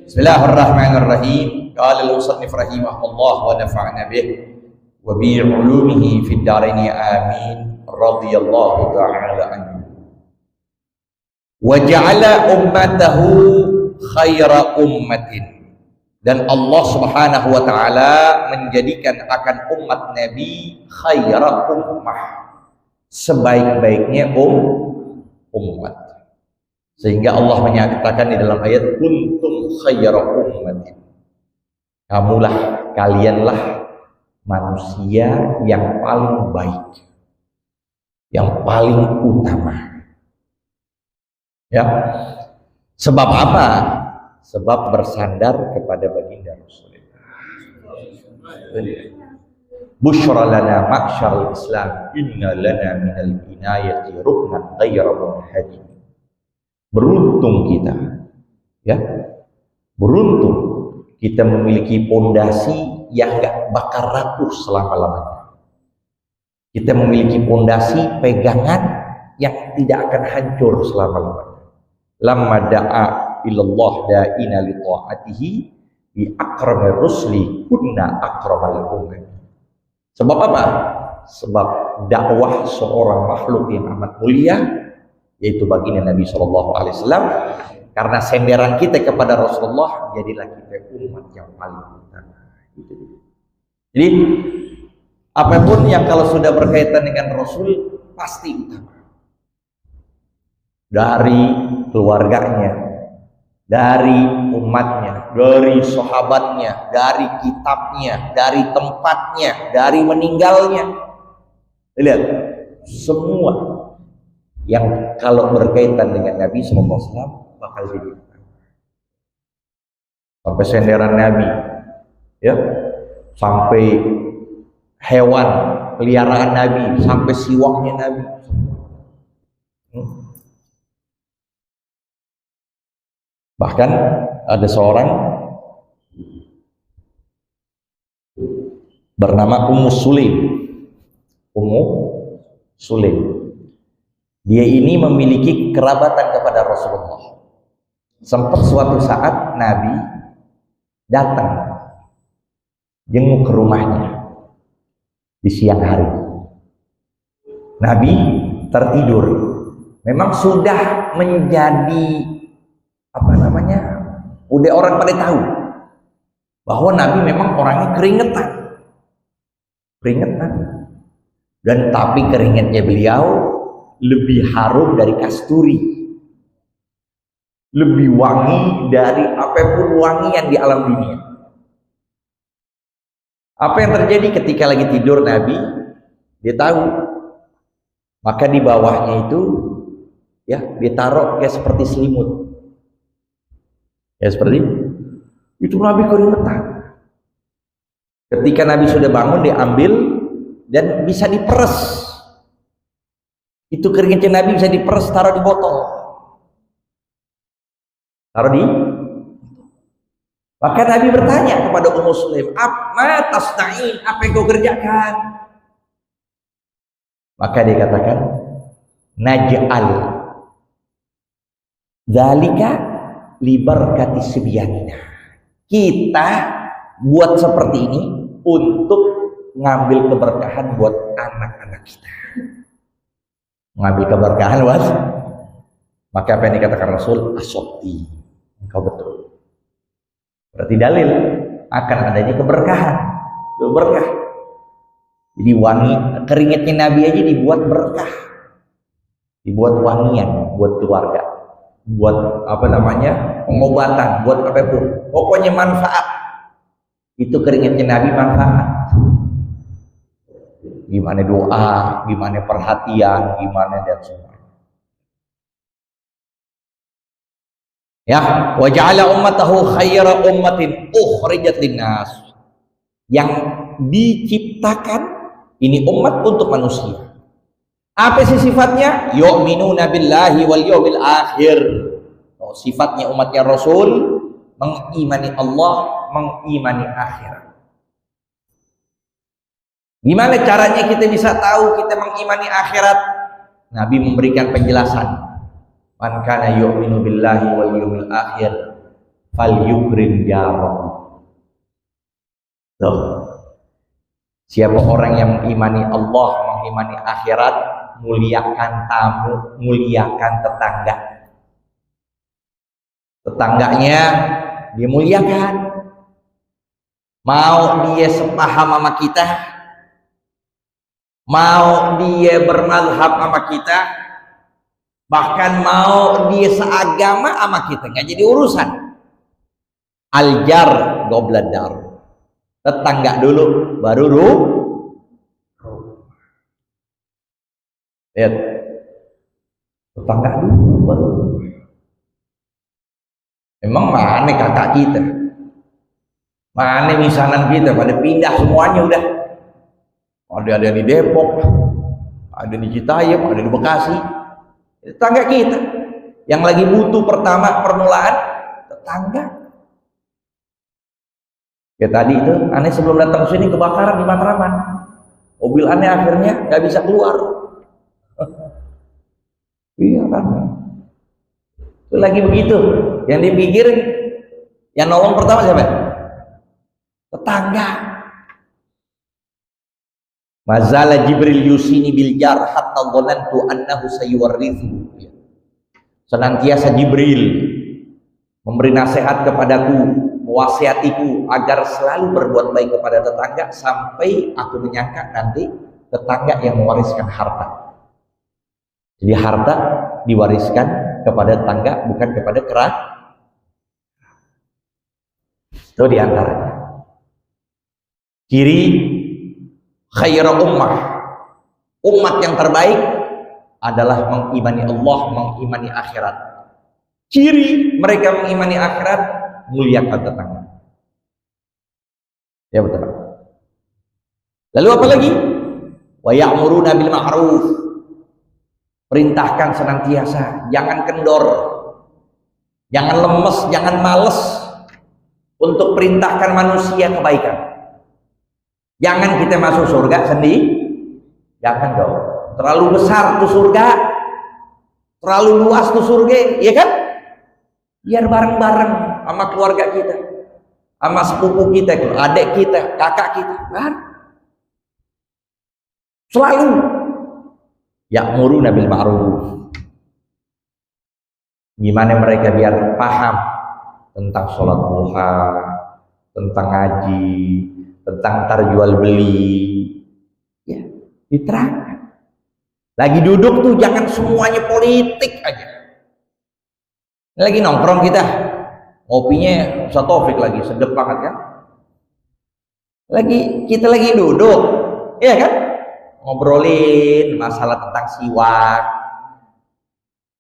Bismillahirrahmanirrahim. Qala al-musannif rahimahullah wa nafa'na bih wa bi 'ulumihi fid dharain amin. Radhiyallahu ta'ala anhu. Wa ja'ala ummatahu khaira ummatin. Dan Allah Subhanahu wa taala menjadikan akan umat Nabi khaira ummah, sebaik-baiknya umat. Sehingga Allah menyatakan di dalam ayat kuntum khaira ummatin. Kalianlah manusia yang paling baik, yang paling utama. Ya. Sebab apa? Sebab bersandar kepada baginda Rasulullah. Bushra lana ma'syarul Islam, inna lana minal inayati ruknan ghayra munhadim. Beruntung kita, ya, beruntung kita memiliki pondasi yang gak bakal rapuh selama-lamanya. Kita memiliki pondasi pegangan yang tidak akan hancur selama-lamanya. Lamma da'a ilallah da'ina li ta'atihi bi akramir rusli kunna akramal ummat. Sebab apa? Sebab dakwah seorang makhluk yang amat mulia, yaitu baginda Nabi SAW. Karena senderan kita kepada Rasulullah, jadilah kita umat yang paling utama. Jadi apapun yang kalau sudah berkaitan dengan Rasul pasti utama. Dari keluarganya, dari umatnya, dari sahabatnya, dari kitabnya, dari tempatnya, dari meninggalnya. Lihat, semua yang kalau berkaitan dengan Nabi SAW bakal jadi sampai senderan Nabi, ya, sampai hewan peliharaan Nabi, sampai siwaknya Nabi. Bahkan ada seorang bernama Ummu Sulaim. Dia ini memiliki kerabatan kepada Rasulullah. Sempat suatu saat Nabi datang jenguk ke rumahnya di siang hari. Nabi tertidur. Memang sudah menjadi udah orang pada tahu bahwa Nabi memang orangnya keringetan. Dan tapi keringatnya beliau lebih harum dari kasturi, lebih wangi dari apapun wangi yang di alam dunia. Apa yang terjadi ketika lagi tidur Nabi? Dia tahu. Maka di bawahnya itu, ya, ditaruh kayak seperti selimut. Ya seperti itu. Nabi keringetan. Ketika Nabi sudah bangun, diambil dan bisa diperes. Itu keringatnya Nabi bisa diperes, taruh di botol. Maka Nabi bertanya kepada Ummu Sulaim, "Ma tasna'in? Apa yang kau kerjakan?" Maka dia katakan, "Naj'al dzalika li barakati sibyanina." Kita buat seperti ini untuk ngambil keberkahan buat anak-anak kita. Mengambil keberkahan buat. Maka apa yang dikatakan Rasul? Asopti, engkau betul. Berarti dalil akan adanya keberkahan. Berkah. Jadi wangi, keringatnya Nabi aja dibuat berkah, dibuat wangian buat keluarga, buat pengobatan, buat apapun. Pokoknya manfaat. Itu keringatnya Nabi manfaat. Gimana doa, gimana perhatian, gimana dan semua. Ya, wa ja'ala ummatahu khaira ummatin ukhrijat linnas. Yang diciptakan ini umat untuk manusia. Apa sih sifatnya? Yu'minuna billahi wal yawmil akhir. Sifatnya umatnya Rasul mengimani Allah, mengimani akhirat. Gimana caranya kita bisa tahu kita mengimani akhirat? Nabi memberikan penjelasan. Man kana yu'minu billahi wal yawmil akhir falyukrim jarahu. Tuh. Siapa orang yang mengimani Allah, mengimani akhirat, muliakan tamu, muliakan tetangga. Tetangganya dimuliakan. Mau dia sepaham sama kita, mau dia bermadhab sama kita, bahkan mau dia seagama sama kita, nggak jadi urusan. Aljar gobladar, tetangga dulu baru lihat, tetangga dulu baru. Emang mana kakak kita, mana misanan kita, pada pindah semuanya udah. Ada di Depok, ada di Citayam, ada di Bekasi. Tetangga kita yang lagi butuh pertama permulaan, tetangga. Ya tadi itu aneh sebelum datang ke sini kebakaran di Matraman, mobil aneh akhirnya nggak bisa keluar. Iya kan, itu lagi begitu. Yang dipikirin yang nolong pertama siapa? Tetangga. Mazala Jibril yusini bil jar hatta dhanantu annahu sayuwarrithu. Senantiasa Jibril memberi nasihat kepadaku, mewasiatiku agar selalu berbuat baik kepada tetangga, sampai aku menyangka nanti tetangga yang mewariskan harta. Jadi harta diwariskan kepada tetangga, bukan kepada kerabat. Itu diantaranya ciri khairu umat yang terbaik adalah mengimani Allah, mengimani akhirat. Ciri mereka mengimani akhirat, muliakan tetangga. Ya betul. Lalu apa lagi? Wa ya'muruna bil ma'ruf, perintahkan senantiasa, jangan kendor, jangan lemes, jangan males untuk perintahkan manusia kebaikan. Jangan kita masuk surga sendiri, jangan dong. Terlalu besar tuh surga, terlalu luas tuh surga, ya kan? Biar bareng-bareng sama keluarga kita, sama sepupu kita, adik kita, kakak kita, kan? Selalu ya'muruna bil ma'ruf. Gimana mereka biar paham tentang sholat duha, tentang ngaji, tentang jual beli, ya diterangkan. Lagi duduk tuh jangan semuanya politik aja. Lagi nongkrong kita, ngopinya Ustaz Taufik lagi sedep banget kan? Kita lagi duduk, ya kan? Ngobrolin masalah tentang siwak.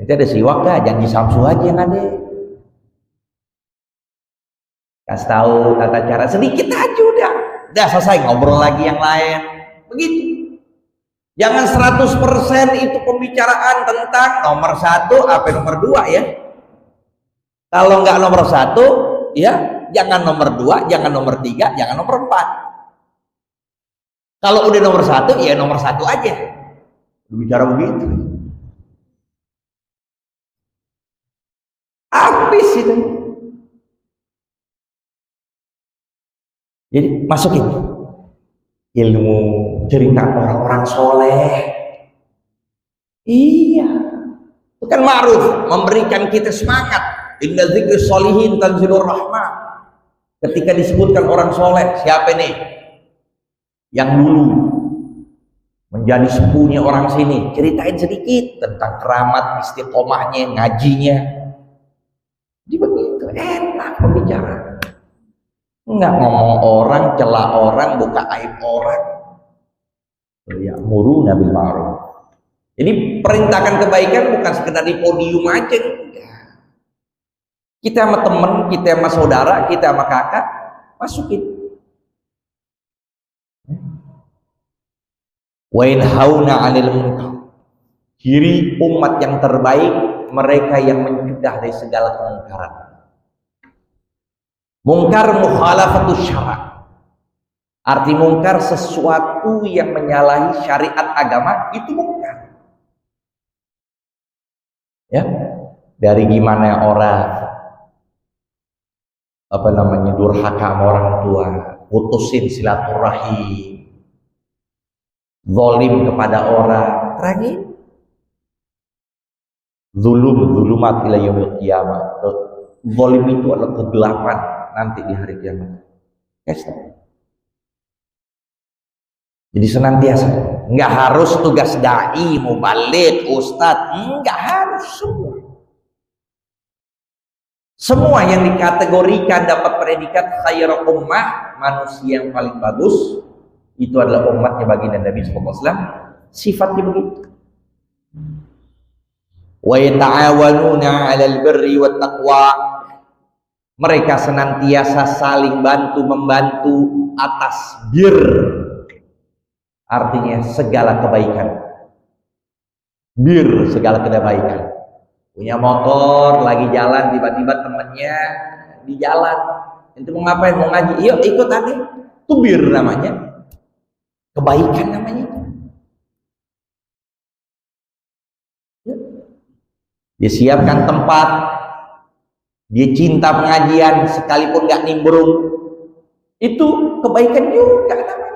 Nanti ada siwak gak? Janji Samsu aja yang ada. Kasih tahu tata cara sedikit aja udah selesai, ngobrol lagi yang lain. Begitu. Jangan 100% itu pembicaraan tentang nomor 1 apa nomor 2 ya. Kalau nggak nomor 1 ya, jangan nomor 2, jangan nomor 3, jangan nomor 4. Kalau udah nomor 1 ya nomor 1 aja. Bicara begitu. Habis itu. Jadi masukin ilmu, cerita orang-orang soleh. Iya, itu kan ma'ruf, memberikan kita semangat. Inna dzikri sholihin tanzilur rahmah. Ketika disebutkan orang soleh, siapa nih yang dulu menjadi sepupunya orang sini, ceritain sedikit tentang keramat istiqomahnya, ngajinya. Jadi begitu enak pembicaraan. Enggak ngomong orang, cela orang, buka aib orang. Ya'muruna bil ma'ruf. Jadi perintahkan kebaikan bukan sekedar di podium aja. Kita sama temen, kita sama saudara, kita sama kakak, masukin. Wa yanhauna 'anil munkar. Ciri umat yang terbaik, mereka yang mencegah dari segala kemungkaran. Mungkar mukhalafatus syara'. Arti mungkar sesuatu yang menyalahi syariat agama, itu mungkar. Ya, dari gimana orang apa namanya, durhaka sama orang tua, putusin silaturahim, zalim kepada orang, terangin. Zulumat ila yaumil qiyamah. Zalim itu adalah kegelapan nanti di hari kiamat. Yes. Jadi senantiasa, nggak harus tugas dai, mubalik, ustadz, nggak harus semua. Semua yang dikategorikan dapat predikat khairul ummah, manusia yang paling bagus, itu adalah umatnya baginda Nabi SAW. Sifatnya begitu. Wa yata'awanuna 'alal birri wat taqwa. Mereka senantiasa saling bantu membantu atas bir, artinya segala kebaikan. Bir, segala kebaikan. Punya motor, lagi jalan, tiba-tiba temennya di jalan. Itu mau ngapain? Mau ngaji? Yuk ikut aja. Itu bir namanya. Kebaikan namanya. Dia siapkan tempat, dia cinta pengajian sekalipun gak nimbrung, itu kebaikan juga namanya.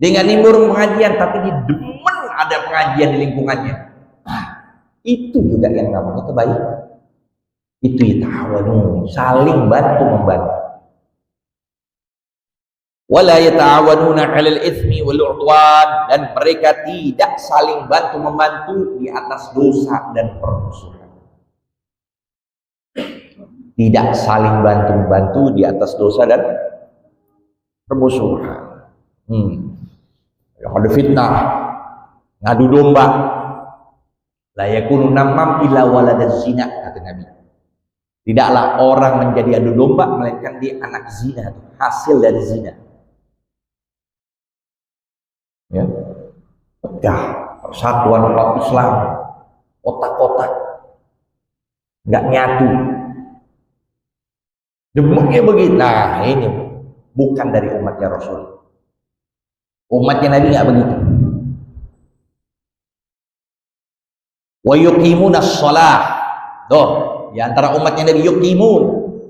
Dia gak nimbrung pengajian tapi dia demen ada pengajian di lingkungannya. Nah, itu juga yang namanya kebaikan. Itu yata'awanu, saling bantu membantu. Wala yata'awanuna 'alal itsmi wal 'udwan, dan mereka tidak saling bantu membantu di atas dosa dan permusuhan. Tidak saling bantu membantu di atas dosa dan permusuhan. Yang ada fitnah, ngadu domba, la yakunu namam illa waladaz zina, kata Nabi. Tidaklah orang menjadi adu domba melainkan dia anak zina, hasil dari zina. Ya, pecah persatuan umat Islam, otak-otak nggak nyatu, demuknya begitu. Nah, ini bukan dari umatnya Rasul. Umatnya Nabi nggak begitu. Wa yuqimunas shalah. Doh, di antara umatnya Nabi yuqimun,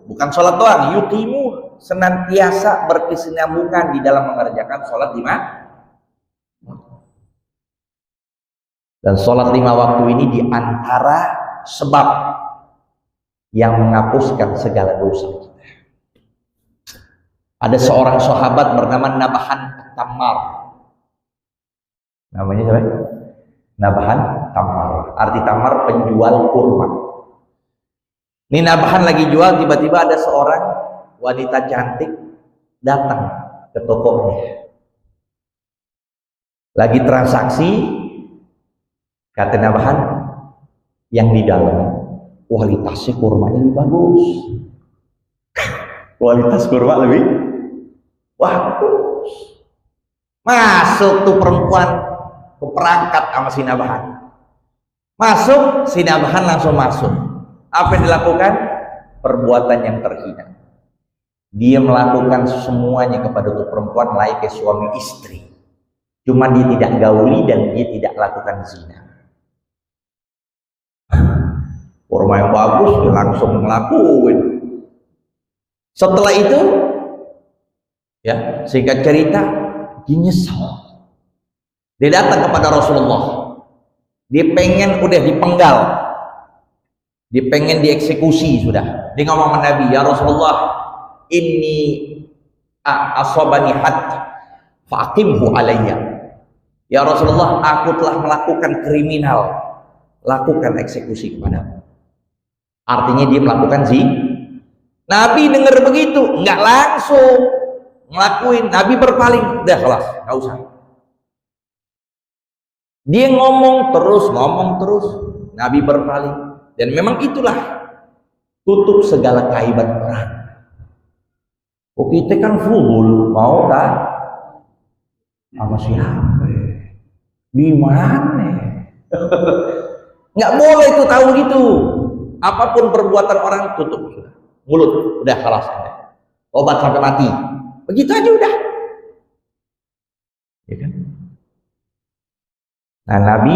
bukan sholat doang, yuqimun, senantiasa berkesinambungan di dalam mengerjakan sholat lima. Dan sholat 5 waktu ini diantara sebab yang menghapuskan segala dosa kita. Ada seorang sahabat bernama Nabahan Tammar. Namanya siapa? Nabahan Tammar. Arti Tammar penjual kurma. Ini Nabahan lagi jual, tiba-tiba ada seorang wanita cantik datang ke tokonya. Lagi transaksi, kata Nabahan, yang di dalam kualitasnya kurmanya lebih bagus. Kualitas kurma lebih bagus. Masuk tuh perempuan ke perangkat sama si Nabahan. Masuk, si Nabahan langsung masuk. Apa yang dilakukan? Perbuatan yang terhina. Dia melakukan semuanya kepada tuh perempuan layaknya suami istri. Cuma dia tidak gauli dan dia tidak lakukan zina. Kurma yang bagus, dia langsung ngelakuin. Setelah itu, ya, singkat cerita, dia nyesal. Dia datang kepada Rasulullah. Dia pengen udah dipenggal. Dia pengen dieksekusi sudah. Dia ngomong sama Nabi, ya Rasulullah, ini asobani had faqimhu alayya. Ya Rasulullah, aku telah melakukan kriminal, lakukan eksekusi kepadamu. Artinya dia melakukan zina. Nabi dengar begitu, nggak langsung ngelakuin. Nabi berpaling, udah kelas, nggak usah. Dia ngomong terus. Nabi berpaling, dan memang itulah tutup segala kaiban orang. Oh, kita kan full, mau tak? Sama siapa? Di mana? Nggak boleh itu tahu gitu. Apapun perbuatan orang tutup sudah. Mulut udah kelas. Obat sampai mati. Begitu aja udah. Ya kan? Nah, Nabi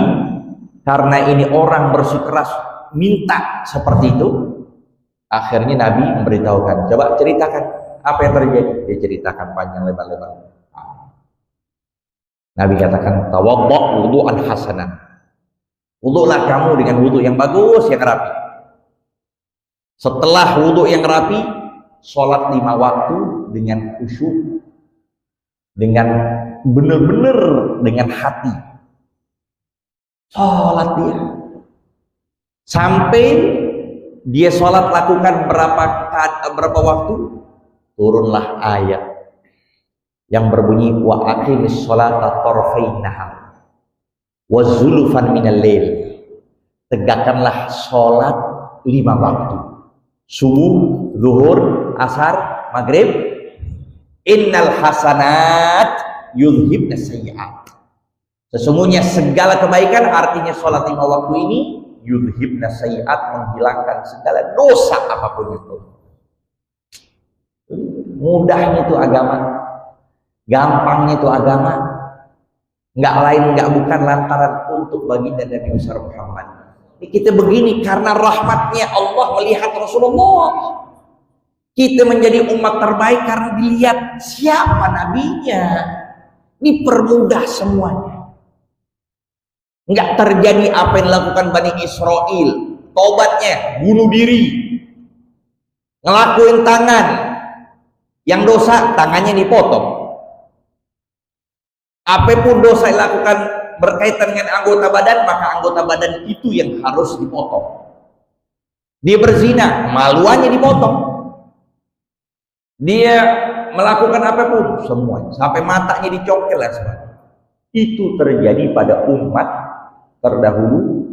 karena ini orang bersikeras minta seperti itu, Akhirnya Nabi memberitahukan, coba ceritakan apa yang terjadi. Dia ceritakan panjang lebar-lebar. Nabi katakan, tawadda wudu'an hasanah. Wudu'lah kamu dengan wudu yang bagus, yang rapi. Setelah wudu yang rapi, sholat 5 waktu dengan khusyuk, dengan benar-benar dengan hati. Sholat dia. Sampai dia sholat lakukan berapa waktu? Turunlah ayat yang berbunyi wa aqimis sholata tarfain nahar wa zulufan minal lail. Tegakkanlah sholat 5 waktu. Subuh, zuhur, asar, maghrib. Innal hasanat yudhibna sayyi'at. Sesungguhnya segala kebaikan, artinya sholat 5 waktu ini, yudhibna sayyi'at, menghilangkan segala dosa apapun itu. Mudahnya itu agama, gampangnya itu agama, nggak lain nggak bukan lantaran untuk baginda Nabi besar Muhammad. Ini kita begini karena rahmatnya Allah melihat Rasulullah. Kita menjadi umat terbaik karena dilihat siapa nabinya. Ini permudah semuanya. Nggak terjadi apa yang dilakukan Bani Israel. Tobatnya bunuh diri, ngelakuin tangan yang dosa, tangannya dipotong. Apapun dosa yang dilakukan berkaitan dengan anggota badan, maka anggota badan itu yang harus dipotong. Dia berzina, maluannya dipotong. Dia melakukan apapun, semuanya, sampai matanya dicongkel dan sebagainya. Itu terjadi pada umat terdahulu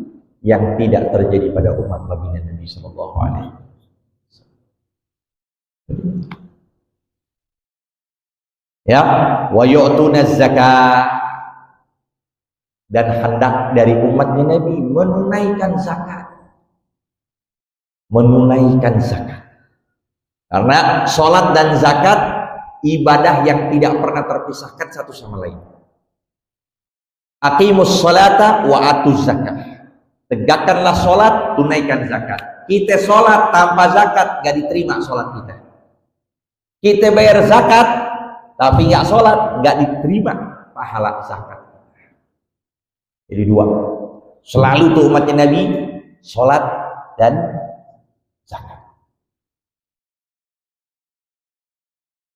yang tidak terjadi pada umat baginda Nabi Sallallahu Alaihi Wasallam. Ya, wa yu'tuna zakat, dan hendak dari umatnya Nabi menunaikan zakat. Menunaikan zakat. Karena sholat dan zakat ibadah yang tidak pernah terpisahkan satu sama lain. Aqimus sholata wa atuz zakat. Tegakkanlah sholat, tunaikan zakat. Kita sholat tanpa zakat gak diterima sholat kita. Kita bayar zakat tapi nggak sholat, nggak diterima pahala zakat. Jadi dua, selalu tuh umatnya Nabi sholat dan zakat.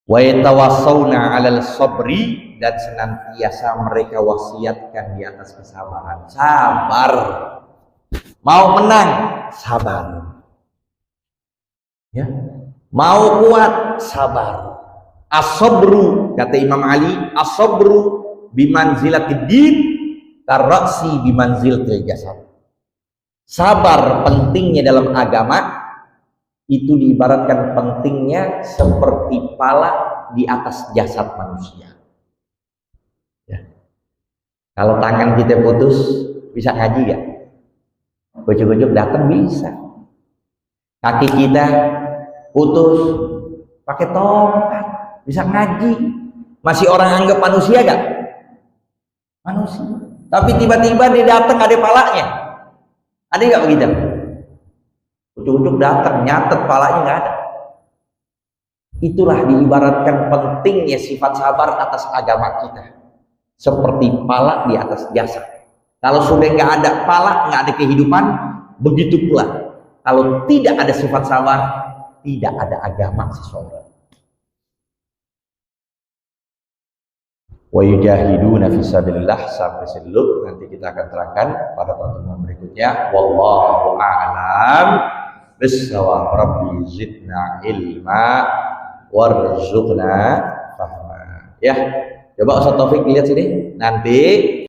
Wa yatawassawna 'alal sabri, dan senantiasa mereka wasiatkan di atas kesabaran. Sabar, mau menang sabar, ya, mau kuat sabar. As-sabru, kata Imam Ali, as-sabru bimanzilatid din karraksi bimanzilatil jasad. Sabar pentingnya dalam agama itu diibaratkan pentingnya seperti pala di atas jasad manusia. Ya. Kalau tangan kita putus, bisa ngaji gak? Ujuk-ujuk datang bisa. Kaki kita putus, pakai tongkat, bisa ngaji. Masih orang anggap manusia gak? Manusia. Tapi tiba-tiba dia datang ada palanya. Ada nggak begitu? Ujuk-ujuk datang nyatet palanya nggak ada. Itulah diibaratkan pentingnya sifat sabar atas agama kita. Seperti pala di atas jasa. Kalau sudah nggak ada pala, nggak ada kehidupan, begitu pula. Kalau tidak ada sifat sabar, tidak ada agama seseorang. Wa yujahiduna fi sabilillah, sampai seluk nanti kita akan terangkan pada pertemuan berikutnya. Wallahu a'lam bissawab. Rabbi zidna ilma warzuqna fahma. Ya, coba Ustaz Taufik lihat sini nanti